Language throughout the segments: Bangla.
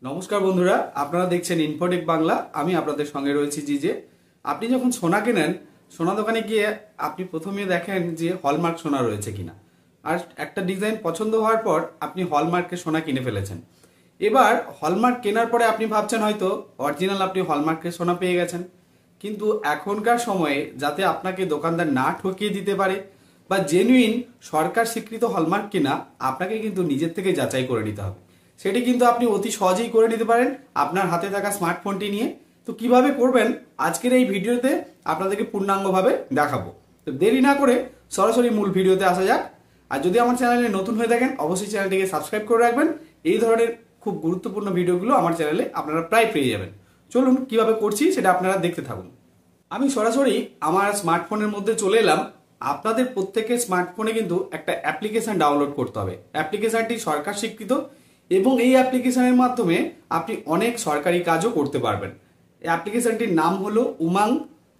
নমস্কার বন্ধুরা, আপনারা দেখছেন ইনফোটেক বাংলা। আমি আপনাদের সঙ্গে রয়েছি যে আপনি যখন সোনা কেনেন, সোনা দোকানে গিয়ে আপনি প্রথমে দেখেন যে হলমার্ক সোনা রয়েছে কিনা। আর একটা ডিজাইন পছন্দ হওয়ার পর আপনি হলমার্কের সোনা কিনে ফেলেছেন। এবার হলমার্ক কেনার পরে আপনি ভাবছেন হয়তো অরিজিনাল আপনি হলমার্কের সোনা পেয়ে গেছেন, কিন্তু এখনকার সময়ে যাতে আপনাকে দোকানদার না ঠকিয়ে দিতে পারে বা জেনুইন সরকার স্বীকৃত হলমার্ক কিনা আপনাকে কিন্তু নিজের থেকে যাচাই করে নিতে হবে। সেটি কিন্তু আপনি অতি সহজেই করে নিতে পারেন আপনার হাতে থাকা স্মার্টফোনটি নিয়ে। তো কিভাবে করবেন আজকের এই ভিডিওতে আপনাদেরকে পূর্ণাঙ্গভাবে দেখাবো। তো দেরি না করে সরাসরি মূল ভিডিওতে আসা যাক। আর যদি আমার চ্যানেলে নতুন হয়ে থাকেন অবশ্যই চ্যানেলটিকে সাবস্ক্রাইব করে রাখবেন। এই ধরনের খুব গুরুত্বপূর্ণ ভিডিওগুলো আমার চ্যানেলে আপনারা প্রায় পেয়ে যাবেন। চলুন কিভাবে করছি সেটা আপনারা দেখতে থাকুন। আমি সরাসরি আমার স্মার্টফোনের মধ্যে চলে এলাম। আপনাদের প্রত্যেকের স্মার্টফোনে কিন্তু একটা অ্যাপ্লিকেশন ডাউনলোড করতে হবে। অ্যাপ্লিকেশনটি সরকার স্বীকৃত এবং এই অ্যাপ্লিকেশনের মাধ্যমে আপনি অনেক সরকারি কাজও করতে পারবেন। এই অ্যাপ্লিকেশনটির নাম হলো উমাং,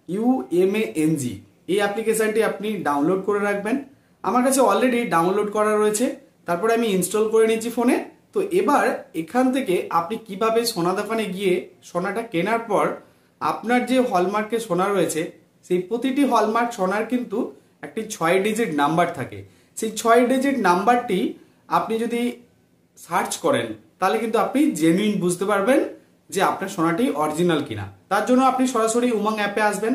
UMANG। এই অ্যাপ্লিকেশনটি আপনি ডাউনলোড করে রাখবেন। আমার কাছে অলরেডি ডাউনলোড করা রয়েছে, তারপরে আমি ইনস্টল করে নিচ্ছি ফোনে। তো এবার এখান থেকে আপনি কিভাবে সোনা দোকানে গিয়ে সোনাটা কেনার পর আপনার যে হলমার্কের সোনা রয়েছে সেই প্রতিটি হলমার্ক সোনার কিন্তু একটি 6 ডিজিট নাম্বার থাকে। সেই 6 ডিজিট নাম্বারটি আপনি যদি সার্চ করেন তাহলে কিন্তু আপনি জেনুইন বুঝতে পারবেন যে আপনার সোনাটি অরিজিনাল কিনা। তার জন্য আপনি সরাসরি উমাং অ্যাপে আসবেন।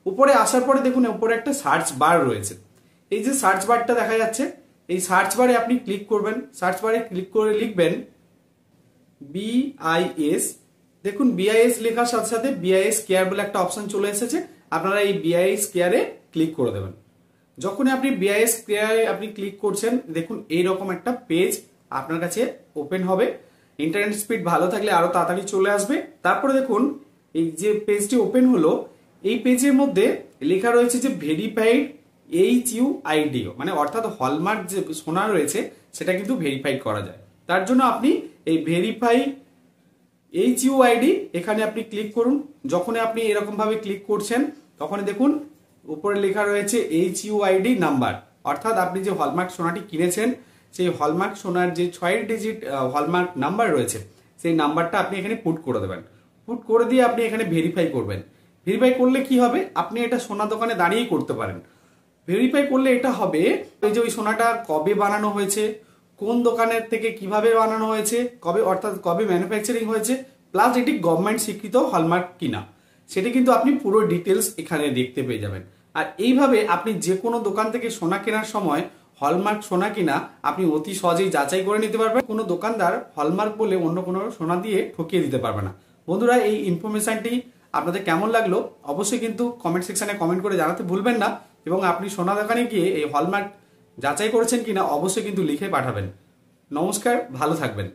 উপরে আসার পরে দেখুন উপরে একটা সার্চ বার রয়েছে। এই যে সার্চ বারটা দেখা যাচ্ছে, এই সার্চ বারে আপনি ক্লিক করবেন। সার্চ বারে ক্লিক করে লিখবেন BIS। দেখুন BIS লেখার সাথে সাথে BIS কেয়ার বলে একটা অপশন চলে এসেছে। আপনারা এই BIS কেয়ারে ক্লিক করে দেবেন। যখনই আপনি BIS কেয়ারে আপনি ক্লিক করছেন দেখুন এইরকম একটা পেজ আপনার কাছে ওপেন হবে। ইন্টারনেট স্পিড ভালো থাকলে আরো তাড়াতাড়ি চলে আসবে। তারপরে দেখুন এই যে পেজটি ওপেন হলো, এই পেজের মধ্যে লেখা রয়েছে যে ভেরিফাইড HUID, মানে অর্থাৎ হলমার্ক যে সোনা রয়েছে সেটা কিন্তু ভেরিফাইড করা যায়। তার জন্য আপনি এই ভেরিফাই HUID এখানে আপনি ক্লিক করুন। যখন আপনি এরকম ভাবে ক্লিক করছেন তখন দেখুন উপরে লেখা রয়েছে HUID নাম্বার, অর্থাৎ আপনি যে হলমার্ক সোনাটি কিনেছেন সেই হলমার্ক সোনার যে 6 ডিজিট হলমার্ক নাম্বার রয়েছে সেই নাম্বারটা আপনি এখানে পুট করে দেবেন। পুট করে দিয়ে আপনি এখানে ভেরিফাই করবেন। ভেরিফাই করলে কি হবে, আপনি এটা সোনা দোকানে দাঁড়িয়েই করতে পারেন। ভেরিফাই করলে এটা হবে এই যে ওই সোনাটা কবে বানানো হয়েছে, কোন দোকানের থেকে কিভাবে বানানো হয়েছে, কবে অর্থাৎ কবে ম্যানুফ্যাকচারিং হয়েছে, প্লাস এটি গভর্নমেন্ট স্বীকৃত হলমার্ক কিনা সেটি কিন্তু আপনি পুরো ডিটেলস এখানে দেখতে পেয়ে যাবেন। আর এইভাবে আপনি যে কোনো দোকান থেকে সোনা কেনার সময় হলমার্ক সোনা কিনা আপনি অতি সহজেই যাচাই করে নিতে পারবেন। কোনো দোকানদার হলমার্ক বলে অন্য কোনো সোনা দিয়ে ঠকিয়ে দিতে পারবে না। বন্ধুরা, এই ইনফরমেশনটি আপনাদের কেমন লাগলো অবশ্যই কিন্তু কমেন্ট সেকশনে কমেন্ট করে জানাতে ভুলবেন না, এবং আপনি সোনা দোকানে গিয়ে এই হলমার্ক যাচাই করেছেন কিনা অবশ্যই কিন্তু লিখে পাঠাবেন। নমস্কার, ভালো থাকবেন।